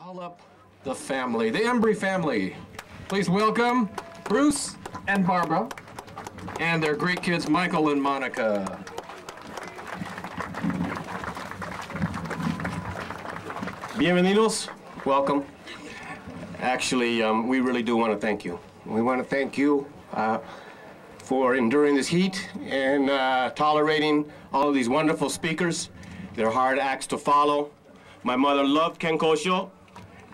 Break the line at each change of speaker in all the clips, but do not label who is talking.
Call up the family, the Embrey family. Please welcome Bruce and Barbara and their great kids, Michael and Monica. Bienvenidos, welcome. Actually, we really do want to thank you. We want to thank you for enduring this heat and tolerating all of these wonderful speakers. They're hard acts to follow. My mother loved Kenkosho.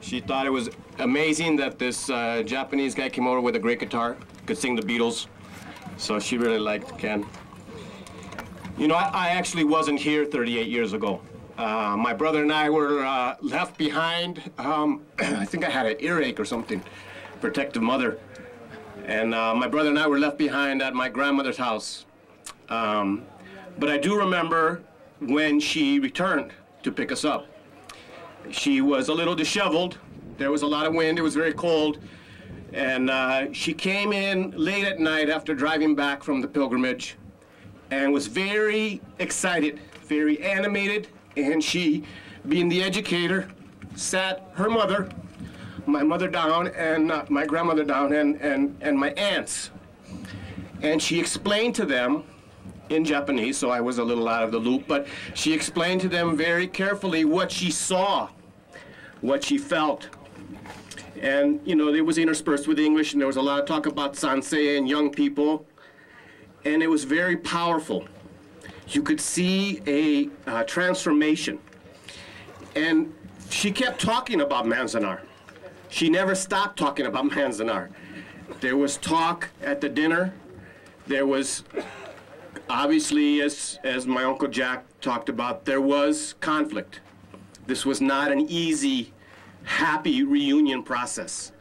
She thought it was amazing that this Japanese guy came over with a great guitar, could sing the Beatles. So she really liked Ken. You know, I actually wasn't here 38 years ago. My brother and I were left behind. I think I had an earache or something, protective mother. And my brother and I were left behind at my grandmother's house. But I do remember when she returned to pick us up. She was a little disheveled. There was a lot of wind. It was very cold. And she came in late at night after driving back from the pilgrimage and was very excited, very animated. And she, being the educator, sat her mother, my mother down, and my grandmother down, and my aunts. And she explained to them in Japanese, so I was a little out of the loop, but she explained to them very carefully what she saw, what she felt. And, you know, it was interspersed with English, and there was a lot of talk about sansei and young people, and it was very powerful. You could see a transformation. And she kept talking about Manzanar. She never stopped talking about Manzanar. There was talk at the dinner. There was, obviously, as my Uncle Jack talked about, there was conflict. This was not an easy, happy reunion process.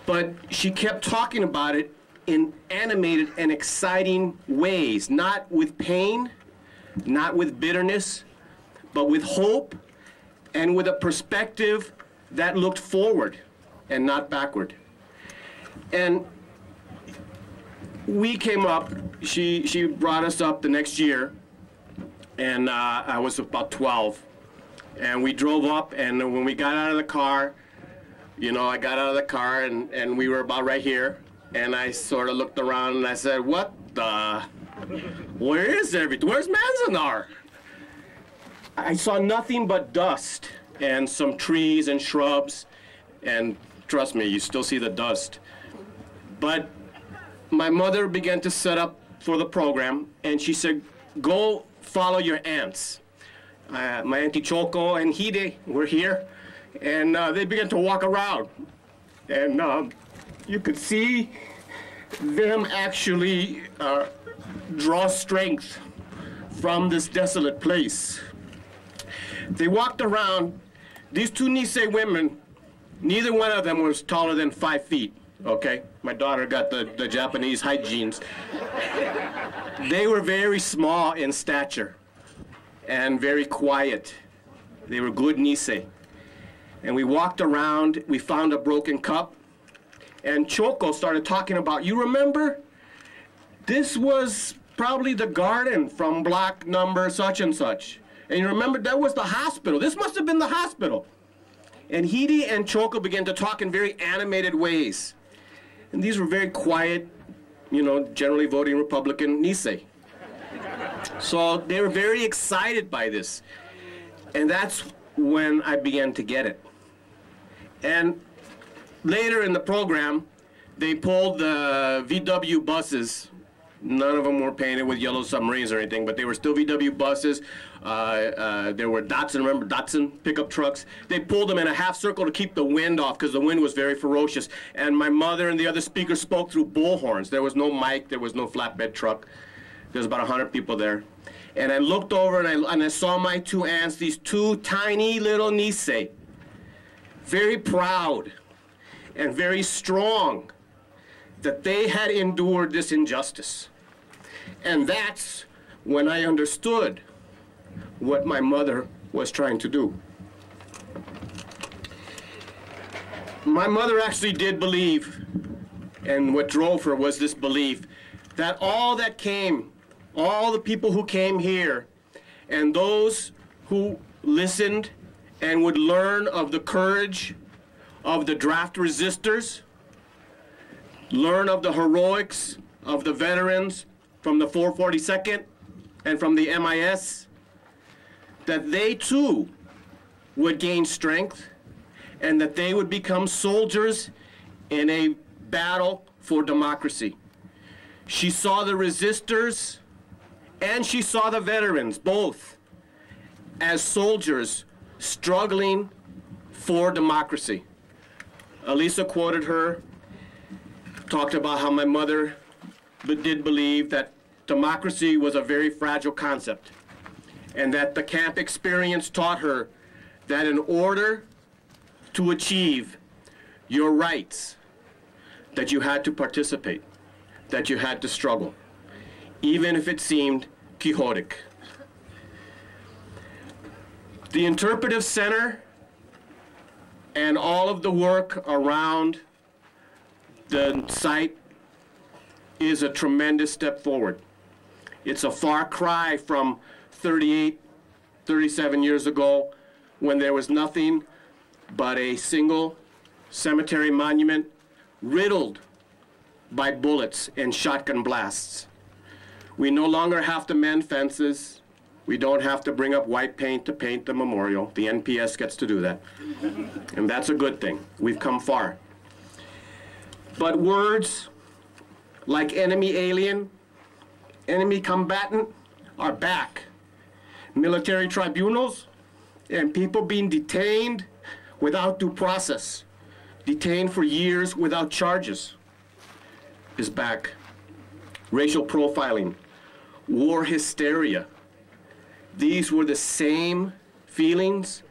But she kept talking about it in animated and exciting ways, not with pain, not with bitterness, but with hope and with a perspective that looked forward and not backward. And we came up, she brought us up the next year, and I was about 12. And we drove up, and when we got out of the car, you know, I got out of the car, and we were about right here. And I sort of looked around, and I said, what the? Where is everything? Where's Manzanar? I saw nothing but dust and some trees and shrubs. And trust me, you still see the dust. But my mother began to set up for the program, and she said, go follow your aunts. My Auntie Choco and Hide were here, and they began to walk around. And you could see them actually draw strength from this desolate place. They walked around. These two Nisei women, neither one of them was taller than 5 feet, okay? My daughter got the Japanese height genes. They were very small in stature and very quiet. They were good Nisei. And we walked around, we found a broken cup, and Choco started talking about, you remember? This was probably the garden from block number such and such. And you remember, that was the hospital. This must have been the hospital. And Hide and Choco began to talk in very animated ways. And these were very quiet, you know, generally voting Republican Nisei. So they were very excited by this. And that's when I began to get it. And later in the program, they pulled the VW buses. None of them were painted with yellow submarines or anything, but they were still VW buses. There were Datsun, remember Datsun pickup trucks? They pulled them in a half circle to keep the wind off because the wind was very ferocious. And my mother and the other speakers spoke through bullhorns. There was no mic, there was no flatbed truck. There was about 100 people there. And I looked over and I saw my two aunts, these two tiny little Nisei, very proud and very strong that they had endured this injustice. And that's when I understood what my mother was trying to do. My mother actually did believe, and what drove her was this belief, that all that came, all the people who came here, and those who listened and would learn of the courage of the draft resistors, learn of the heroics of the veterans from the 442nd and from the MIS, that they too would gain strength and that they would become soldiers in a battle for democracy. She saw the resistors and she saw the veterans, both, as soldiers struggling for democracy. Elisa quoted her, talked about how my mother did believe that democracy was a very fragile concept, and that the camp experience taught her that in order to achieve your rights, that you had to participate, that you had to struggle, even if it seemed quixotic. The Interpretive Center and all of the work around the site is a tremendous step forward. It's a far cry from 38, 37 years ago when there was nothing but a single cemetery monument riddled by bullets and shotgun blasts. We no longer have to mend fences. We don't have to bring up white paint to paint the memorial. The NPS gets to do that. And that's a good thing. We've come far. But words like enemy alien, enemy combatant are back. Military tribunals and people being detained without due process, detained for years without charges, is back. Racial profiling, war hysteria. These were the same feelings,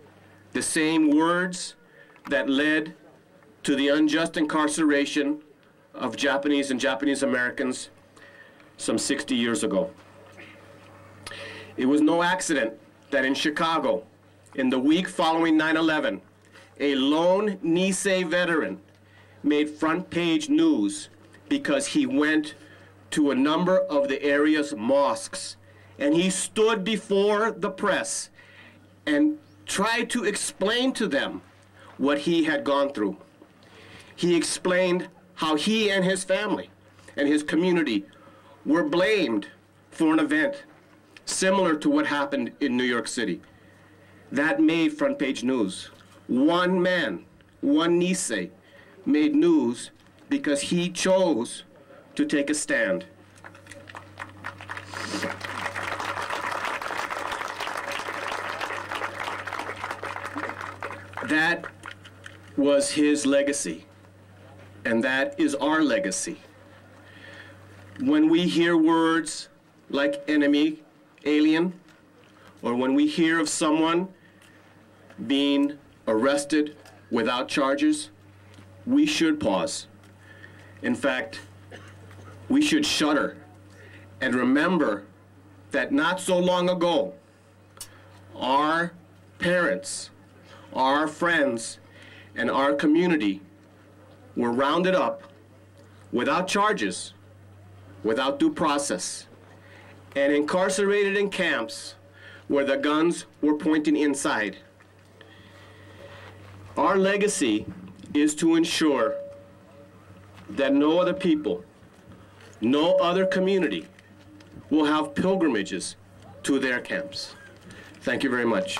the same words that led to the unjust incarceration of Japanese and Japanese Americans some 60 years ago. It was no accident that in Chicago, in the week following 9/11, a lone Nisei veteran made front page news because he went to a number of the area's mosques and he stood before the press and tried to explain to them what he had gone through. He explained how he and his family and his community were blamed for an event similar to what happened in New York City. That made front page news. One man, one Nisei, made news because he chose to take a stand. That was his legacy, and that is our legacy. When we hear words like enemy, alien, or when we hear of someone being arrested without charges, we should pause. In fact, we should shudder and remember that not so long ago, our parents, our friends, and our community were rounded up without charges, without due process, and incarcerated in camps where the guns were pointing inside. Our legacy is to ensure that no other people, no other community will have pilgrimages to their camps. Thank you very much.